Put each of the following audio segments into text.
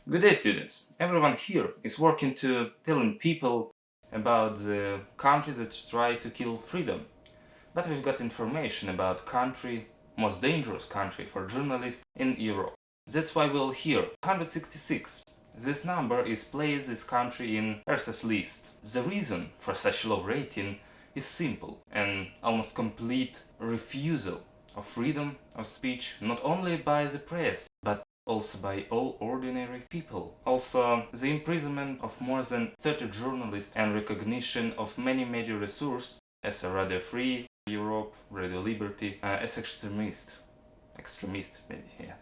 Good day, students. Everyone here is working to telling people about the country that try to kill freedom. But we've got information about country, most dangerous country for journalists in Europe. That's why we'll hear 166. This number is placed this country in RSF list. The reason for such low rating is simple, an almost complete refusal of freedom of speech not only by the press, but also by all ordinary people. Also, the imprisonment of more than 30 journalists and recognition of many media resources as a Radio Free Europe, Radio Liberty, as extremist maybe, yeah.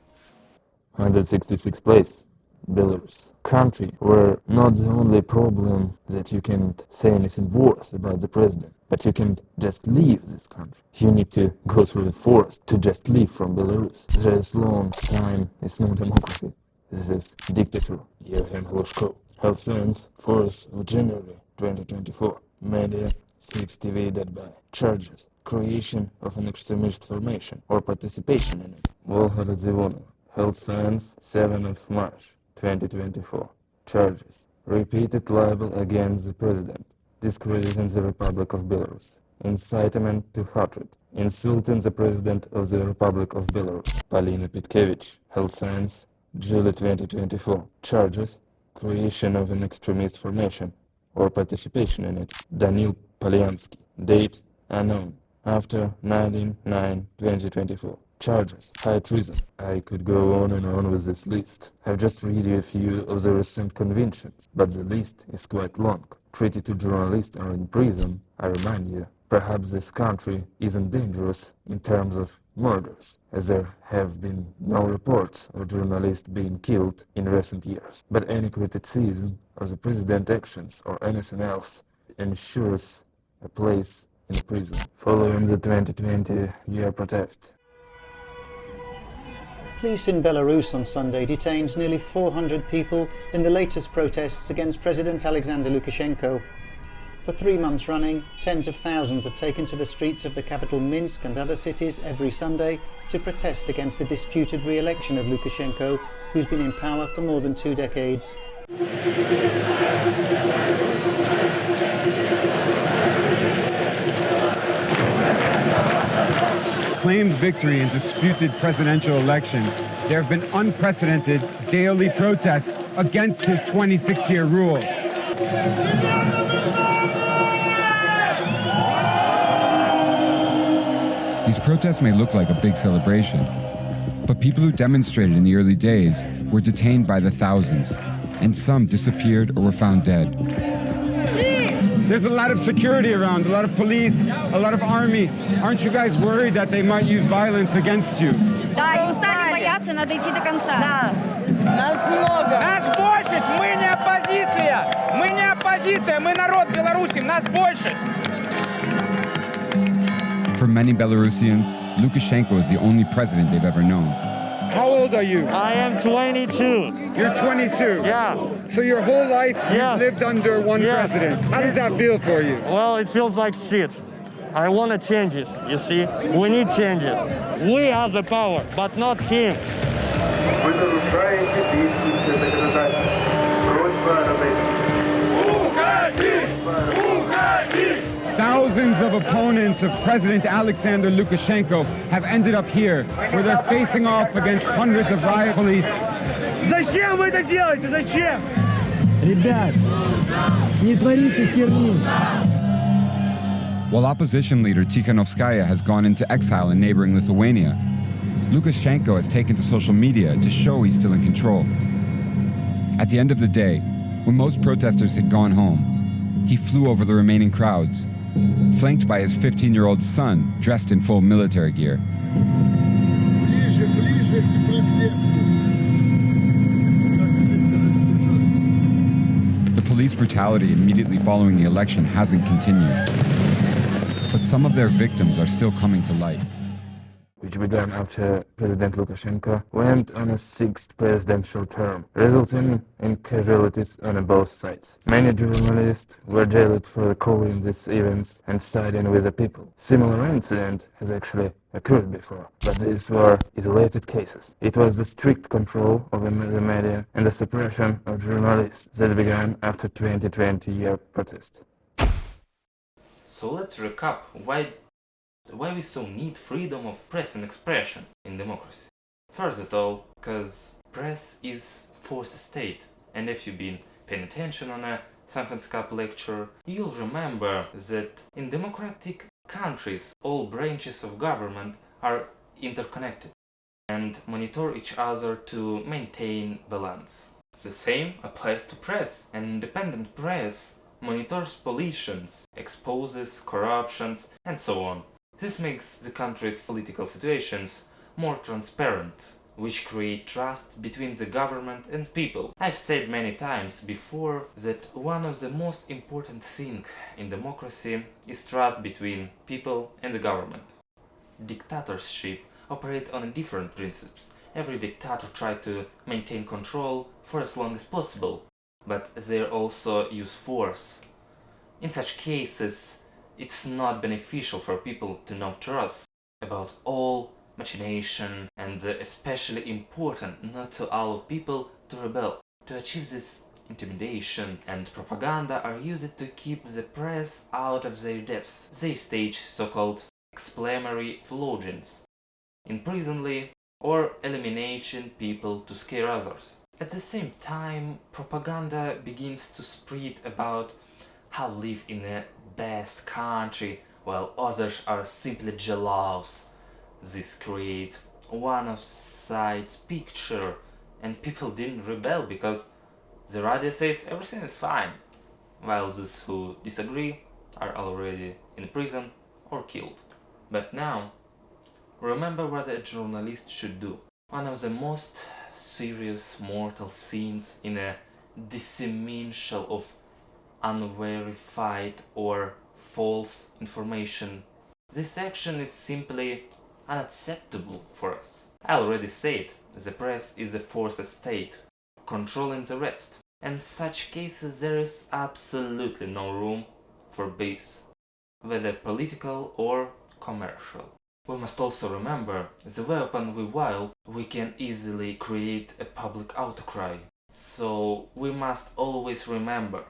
166 place, Belarus. Country where not the only problem that you can't say anything worse about the president, but you can't just leave this country. You need to go through the forest to just leave from Belarus. There is long time, it's no democracy. This is dictator. Lechture. Health Science, 4th of January 2024. Media, 6 TV dead by. Charges. Creation of an extremist formation or participation in it. Volga. Health Science, 7th of March 2024. Charges. Repeated libel against the president. Discrediting the Republic of Belarus. Incitement to hatred. Insulting the President of the Republic of Belarus. Polina Pitkevich. Health Science, July 2024. Charges. Creation of an extremist formation or participation in it. Danil Polyansky. Date unknown. After 19/9/2024. Charges. High treason. I could go on and on with this list. I've just read you a few of the recent convictions, but the list is quite long. 32 journalists are in prison. I remind you, perhaps this country isn't dangerous in terms of murders, as there have been no reports of journalists being killed in recent years. But any criticism of the president's actions or anything else ensures a place in prison. Following the 2020 year protest. Police in Belarus on Sunday detained nearly 400 people in the latest protests against President Alexander Lukashenko. For 3 months running, tens of thousands have taken to the streets of the capital Minsk and other cities every Sunday to protest against the disputed re-election of Lukashenko, who's been in power for more than 2 decades. Claimed victory in disputed presidential elections, there have been unprecedented daily protests against his 26-year rule. These protests may look like a big celebration, but people who demonstrated in the early days were detained by the thousands, and some disappeared or were found dead. There's a lot of security around, a lot of police, a lot of army. Aren't you guys worried that they might use violence against you? Да, устали бояться, надо идти до конца. Да. Нас много. Нас большесть, мы не оппозиция. Мы не оппозиция, мы народ Беларуси, нас большесть. For many Belarusians, Lukashenko is the only president they've ever known. How old are you? I am 22. You're 22? Yeah. So your whole life Yeah. you've lived under one Yeah. president. How does that feel for you? Well, it feels like shit. I want changes, you see? We need changes. We have the power, but not him. Thousands of opponents of President Alexander Lukashenko have ended up here, where they're facing off against hundreds of riot police. Зачем вы это делаете? Зачем? Ребят, не творите херни. While opposition leader Tikhanovskaya has gone into exile in neighboring Lithuania, Lukashenko has taken to social media to show he's still in control. At the end of the day, when most protesters had gone home, he flew over the remaining crowds, flanked by his 15-year-old son dressed in full military gear. The police brutality immediately following the election hasn't continued, but some of their victims are still coming to light. which began after President Lukashenko went on a sixth presidential term, resulting in casualties on both sides. Many journalists were jailed for covering these events and siding with the people. Similar incident has actually occurred before, but these were isolated cases. It was the strict control of the media and the suppression of journalists that began after 2020 year protest. So let's recap why we so need freedom of press and expression in democracy. First of all, because press is fourth state, and if you've been paying attention on a Science Cup lecture, you'll remember that in democratic countries all branches of government are interconnected and monitor each other to maintain balance. The same applies to press. An independent press monitors pollutions, exposes corruptions, and so on. This makes the country's political situations more transparent, which create trust between the government and people. I've said many times before that one of the most important things in democracy is trust between people and the government. Dictatorship operate on different principles. Every dictator tries to maintain control for as long as possible, but they also use force. In such cases, it's not beneficial for people to know trust about all machination, and especially important not to allow people to rebel. To achieve this, intimidation and propaganda are used to keep the press out of their depth. They stage so-called exclamatory floggings, imprisonment or elimination people to scare others. At the same time, propaganda begins to spread about how live in the best country while others are simply jealous. This creates one of sides picture, and people didn't rebel because the radio says everything is fine, while those who disagree are already in prison or killed. But now, remember what a journalist should do. One of the most serious mortal sins in a dissemination of unverified or false information. This action is simply unacceptable for us. I already said, the press is the fourth state, controlling the rest. In such cases there is absolutely no room for peace, whether political or commercial. We must also remember, the weapon we wield, we can easily create a public outcry. So we must always remember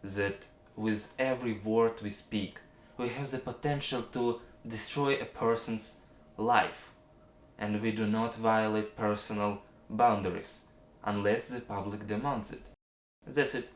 that with every word we speak, we have the potential to destroy a person's life, and we do not violate personal boundaries unless the public demands it. That's it.